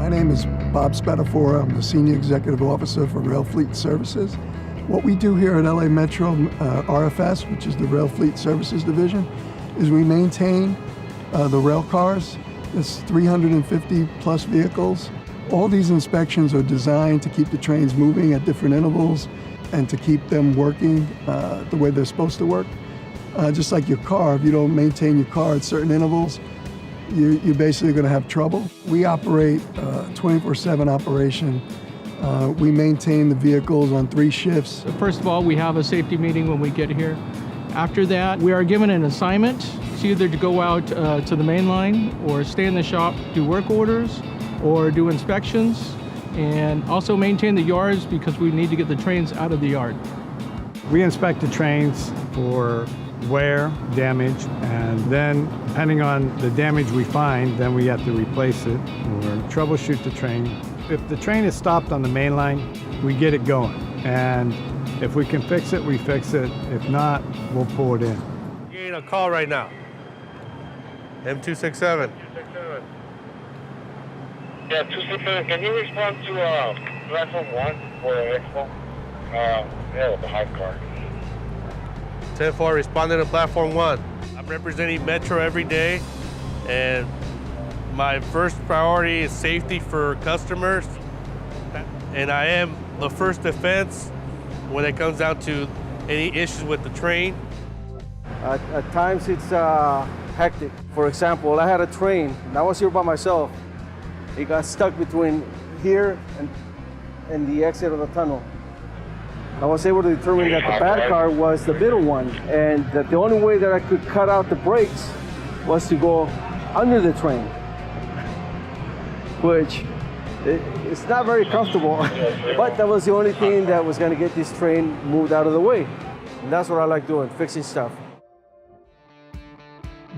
My name is Bob Spatafora. I'm the Senior Executive Officer for Rail Fleet Services. What we do here at LA Metro RFS, which is the Rail Fleet Services Division, is we maintain the rail cars. It's 350 plus vehicles. All these inspections are designed to keep the trains moving at different intervals and to keep them working the way they're supposed to work. Just like your car, if you don't maintain your car at certain intervals, you're basically going to have trouble. We operate a 24/7 operation. We maintain the vehicles on 3 shifts. First of all, we have a safety meeting when we get here. After that, we are given an assignment. It's either to go out to the main line or stay in the shop, do work orders, or do inspections, and also maintain the yards because we need to get the trains out of the yard. We inspect the trains for wear, damage, and then depending on the damage we find, then we have to replace it or troubleshoot the train. If the train is stopped on the main line, we get it going. And if we can fix it, we fix it. If not, we'll pull it in. Getting a call right now. M267. Yeah, 267. Can you respond to platform 1 for Expo? Yeah, with the hot car. 10-4, responding to platform 1. I'm representing Metro every day, and my first priority is safety for customers, and I am the first defense when it comes down to any issues with the train. At times it's hectic. For example, I had a train, and I was here by myself. It got stuck between here and the exit of the tunnel. I was able to determine that the bad car was the middle one, and that the only way that I could cut out the brakes was to go under the train, which it's not very comfortable, but that was the only thing that was going to get this train moved out of the way. And that's what I like doing, fixing stuff.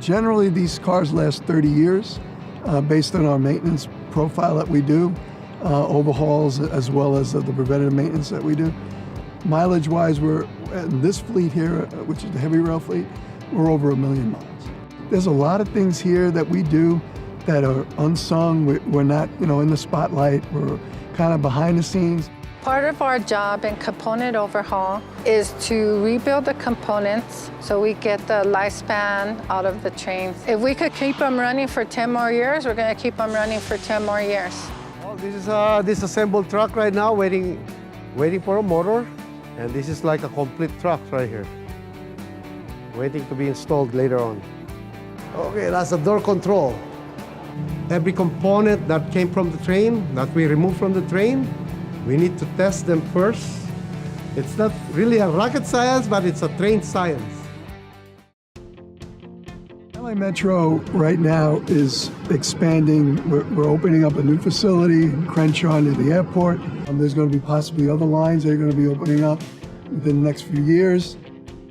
Generally, these cars last 30 years based on our maintenance profile that we do, overhauls as well as the preventative maintenance that we do. Mileage-wise, we're in this fleet here, which is the heavy rail fleet, we're over 1 million miles. There's a lot of things here that we do that are unsung. We're not, in the spotlight. We're kind of behind the scenes. Part of our job in component overhaul is to rebuild the components so we get the lifespan out of the trains. If we could keep them running for 10 more years, we're going to keep them running for 10 more years. Well, this is a disassembled truck right now, waiting for a motor. And this is like a complete truck right here, waiting to be installed later on. Okay, that's the door control. Every component that came from the train, that we removed from the train, we need to test them first. It's not really a rocket science, but it's a trained science. LA Metro right now is expanding. We're opening up a new facility in Crenshaw near the airport. There's going to be possibly other lines that are going to be opening up within the next few years.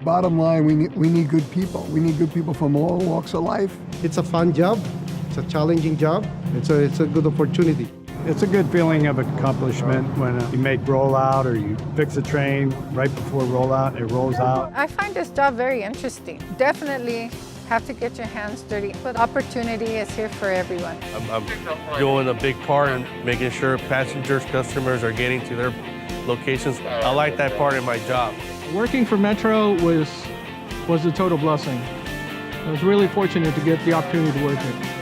Bottom line, we need good people. We need good people from all walks of life. It's a fun job. It's a challenging job. It's a good opportunity. It's a good feeling of accomplishment when you make rollout or you fix a train right before rollout, it rolls out. I find this job very interesting. Definitely have to get your hands dirty, but opportunity is here for everyone. I'm doing a big part in making sure passengers, customers are getting to their locations. I like that part of my job. Working for Metro was a total blessing. I was really fortunate to get the opportunity to work here.